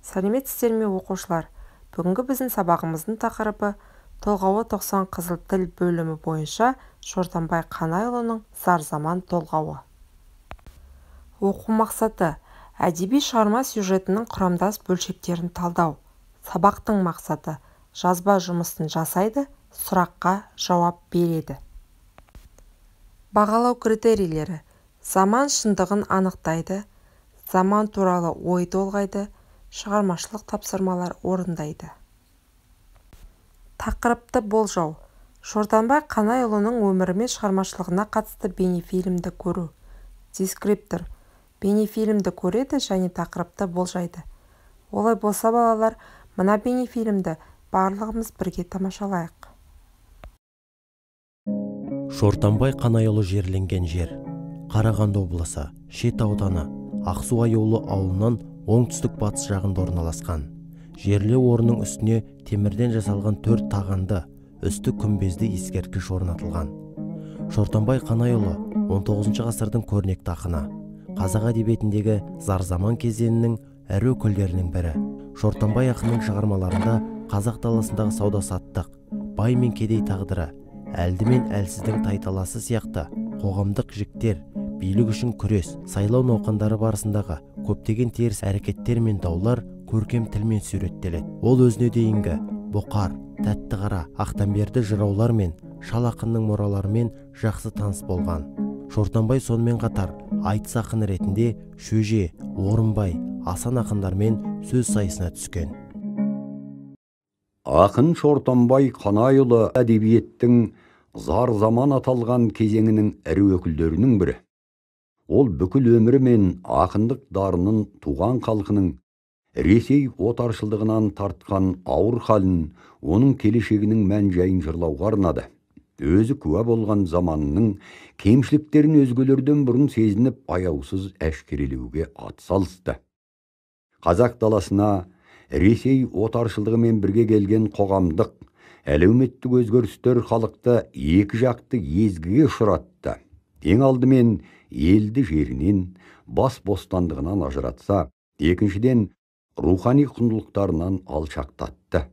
Сәлеметсіздер ме оқушылар? Бүгінгі біздің сабағымыздың тақырыбы толғауы 90 қызыл тіл бөлімі бойынша Шортанбай Қанайұлының Зар-заман толғауы. Оқу мақсаты: әдеби шығарма сюжетінің құрамдас бөлшектерін талдау. Сабақтың мақсаты: жазба жұмысын жасайды, сұраққа жауап береді. Бағалау критерийлері: заман шындығын анықтайды, заман туралы ой толғайды, шығармашылық тапсырмалар орындайды. Тақырыпты болжау: Шортанбай Қанайұлының өмірі мен шығармашылығына қатысты бейнефильмді көру. Дескриптор: бейнефильмді көреді және тақырыпты болжайды. Олай болса балалар, мына бейнефильмді барлығымыз бірге тамашалайық. Шортанбай Қанайұлы жерленген жер: Қарағанды облысы, Шет ауданы, Ақсу аюлы ауылынан оңтүстік-батыс жағында орналасқан. Жерлеу орнының үстіне темірден жасалған 4 тағанды, үсті күмбезді ескерткіш орнатылған. Шортанбай Қанайұлы 19 ғасырдың көрнекті ақыны, қазақ әдебиетіндегі зар-заман кезеңінің ірі өкілдерінің бірі. Шортанбай ақынның шығармаларында қазақ даласындағы сауда-саттық, бай мен кедей тағдыры, әлді мен әлсіздің тайталасы сияқты қоғамдық жіктер, билік үшін күрес, сайлау науқандары барысындағы көптеген теріс әрекеттер мен даулар көркем тілмен суреттеледі. Ол өзіне дейінгі Бұқар, Тәттіқара, Ақтамберді жыраулар мен Шал ақынның мұраларымен жақсы таныс болған. Шортанбай сонымен қатар айтыс ақыны ретінде Шөже, Орынбай, Асан ақындармен сөз сайысына түскен. Ақын Шортанбай Қанайұлы әдебиеттің зар-заман аталған кезеңінің ірі өкілдерінің бірі. Ол бүкіл өмірі мен ақындық дарынын туған халқының Ресей отаршылдығынан тартқан ауыр халін, оның келешегінің мән-жайын жырлауға арнады. Өзі куә болған заманының кемшіліктерін өзгелерден бұрын сезініп, аяусыз әшкерелеуге атсалысты. Қазақ даласына Ресей отаршылдығымен бірге келген қоғамдық, әлеуметтік өзгерістер халықты екі жақты езгіге ұшыратты. Ең алдымен елді жерінен, бас бостандығынан ажыратса, екіншіден рухани құндылықтарынан алшақтатты.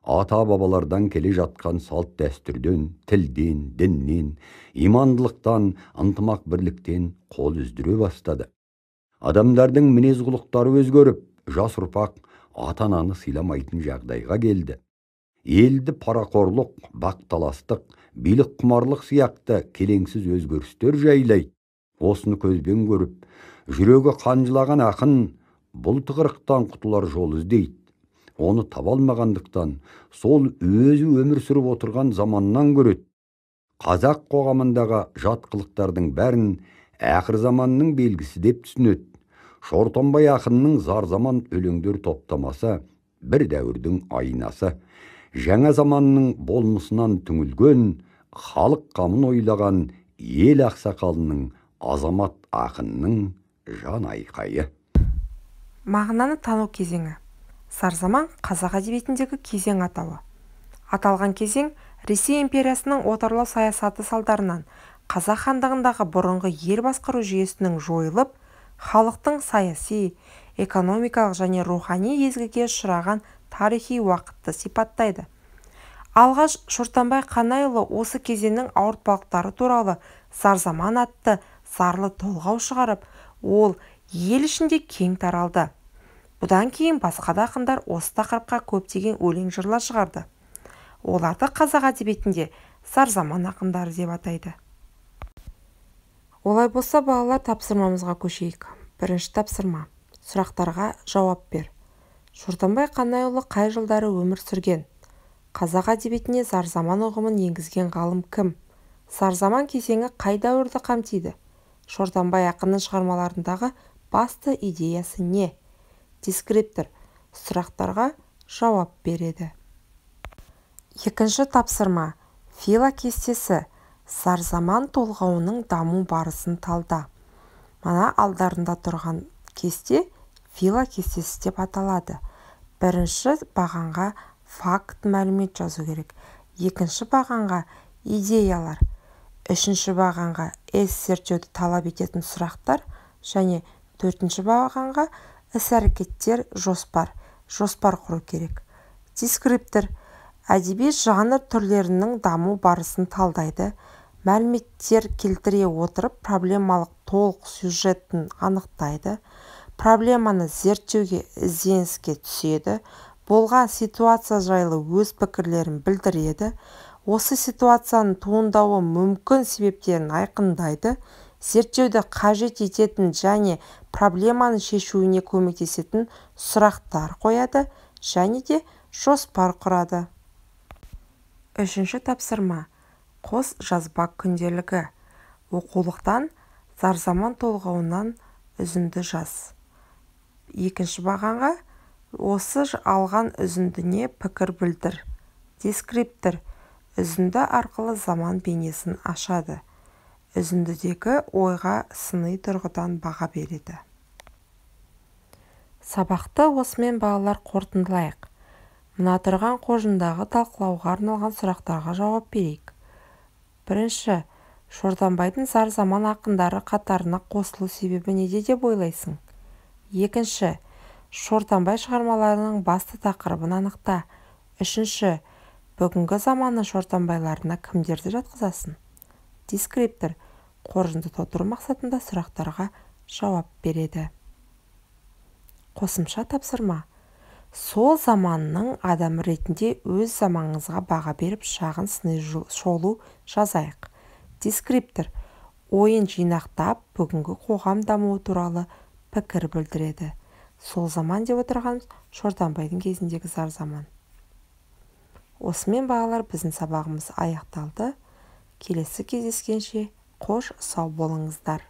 Ата-бабалардан келе жатқан салт дәстүрден, тілден, діннен, имандылықтан, ынтымақ бірліктен қол үздіре бастады. Адамдардың мінез құлықтары өзгеріп, жас ұрпақ ата-ананы сыйламайтын жағдайға келді. Елді парақорлық, бақталастық, билік құмарлық сияқты келеңсіз өзгерістер жайлайды. Осыны көзбен көріп, жүрегі қанжылаған ақын бұл тығырықтан құтылар жол іздейді. Оны таба алмағандықтан, сол өзі өмір сүріп отырған заманнан көреді. Қазақ қоғамындағы жат қылықтардың бәрін ақыр заманның белгісі деп түсінеді. Шортанбай ақынның зар-заман өлеңдер топтамасы бір дәуірдің айнасы. Жаңа заманның болмысынан түңілген, халық қамын ойлаған ел ақсақалының, азамат ақынның жан айқайы. Мағынаны тану кезеңі: зар-заман қазақ әдебиетіндегі кезең атауы. Аталған кезең Ресей империясының отарлау саясаты салдарынан қазақ хандығындағы бұрынғы ел басқару жүйесінің жойылып, халықтың саяси, экономикалық және рухани езгіге ұшыраған тарихи уақытты сипаттайды. Алғаш Шортанбай Қанайұлы осы кезеңнің ауыртпалықтары туралы зар-заман атты зарлы толғау шығарып, ол ел ішінде кең таралды. Бұдан кейін басқа да ақындар осы тақырыпқа көптеген өлең жырлар шығарды. Оларды қазақ әдебиетінде зар-заман ақындары деп атайды. Олай болса балалар, тапсырмамызға көшейік. Бірінші тапсырма: сұрақтарға жауап бер. Шортанбай Қанайұлы қай жылдары өмір сүрген? Қазақ әдебиетіне зар-заман ұғымын енгізген ғалым кім? Зар-заман кезеңі қай дәуірді қамтиды? Шортанбай ақынның шығармаларындағы басты идеясы не? Дескриптор: сұрақтарға жауап береді. Екінші тапсырма: фила кестесі. Зар-заман толғауының даму барысын талда. Мана алдарында тұрған кесте фила кестесі деп аталады. Бірінші бағанға факт мәлімет жазу керек. Екінші бағанға идеялар. Үшінші бағанға зерттеуді талап ететін сұрақтар және төртінші бағанға іс-әрекеттер, жоспар. жоспар құру керек. Дескриптор әдеби жанр түрлерінің даму барысын талдайды, мәліметтер келтіре отырып проблемалық толық сюжетін анықтайды, проблеманы зерттеуге ізденіске түседі, болған ситуация жайлы өз пікірлерін білдіреді, осы ситуацияның туындауы мүмкін себептерін айқындайды, зерттеуді қажет ететін және проблеманы шешуіне көмектесетін сұрақтар қояды және де жоспар құрады. Үшінші тапсырма. Қос жазба күнделігі. Оқулықтан Зарзаман толғауынан үзінді жаз. Екінші бағанға осы алған үзіндіне пікір білдір. Дескриптор үзінді арқылы заман бейнесін ашады. Үзіндідегі ойға сыни тұрғыдан баға береді. Сабақты осымен балалар қорытындылайық. Мына тұрған қожындағы талқылауға арналған сұрақтарға жауап берейік. Бірінші, Шортанбайдың зар заман ақындары қатарына қосылу себебі неде деп ойлайсың? Екінші, Шортанбай шығармаларының басты тақырыбын анықта. Үшінші, бүгінгі заманы Шортанбайларына кімдерді жатқызасың? Дескриптор қоржынды толтыру мақсатында сұрақтарға жауап береді. Қосымша тапсырма. Сол заманның адамы ретінде өз заманыңызға баға беріп шағын сыни шолу жазайық. Дескриптор ойын жинақтап бүгінгі қоғам дамуы туралы пікір білдіреді. Сол заман деп отырғанымыз Шортанбайдың кезіндегі зар заман. Осымен балалар біздің сабағымыз аяқталды. Келесі кездескенше қош сау болыңыздар.